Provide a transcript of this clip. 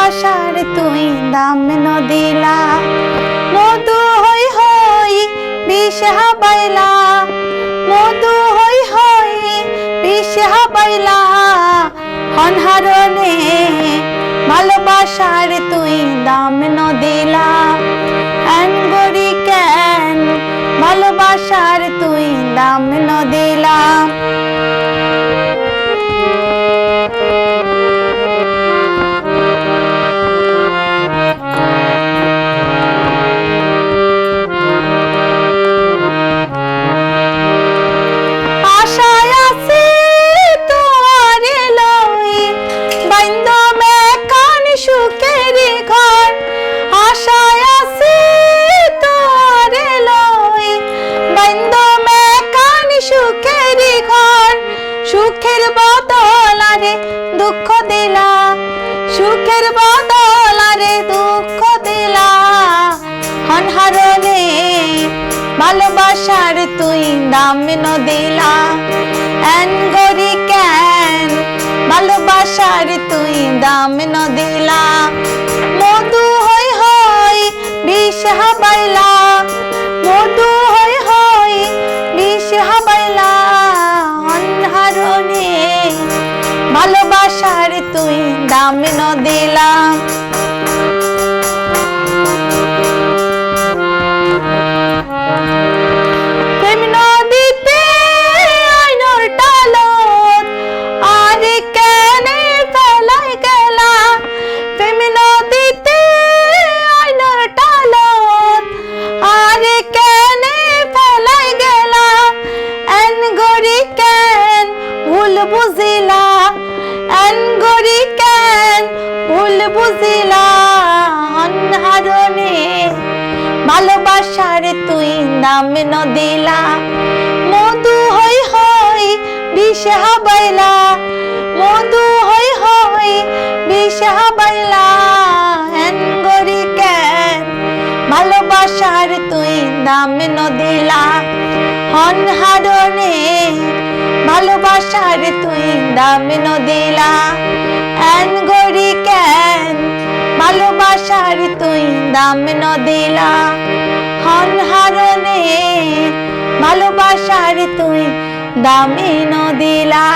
ভালোবাসার তুই দাম নদিলা মধু হই হই বিষ হাবাইলা মধু হই হই বিষ হাবাইলা অনহারণে ভালোবাসার তুই দাম নদিলা আনগরি কেন ভালোবাসার তুই দাম নদিলা সুখের বদলারে দুঃখ দিলা সুখের বদলারে দুঃখ দিলা অনহারণে ভালোবাসার তুই দাম নদিলা আনগরি কেন ভালোবাসার তুই দাম নদিলা মধু হই হই বিষ হাবাইলা মধু হই হই বিষ হাবাইলা অনহারণে ভালোবাসার তুই দাম নদিলা প্রেম নদীতে আইনোর টালত আর কেনে ফেলাই গেলা প্রেম নদীতে আইনোর টালত আর কেনে ফেলাই গেলা আনগরি কেন ভুল বুঝিলা আনগরি কেন ভুল বুঝিলা অনহারণে ভালোবাসার তুই দাম নদিলা মধু হই হই বিষ হাবাইলা মধু হই হই বিষ হাবাইলা আনগরি কেন ভালোবাসার তুই দাম নদিলা অনহারণে ভালোবাসার তুই দাম নদিলা আনগরি কেন ভালোবাসার তুই দাম নদিলা অনহারণে ভালোবাসার তুই দাম নদিলা।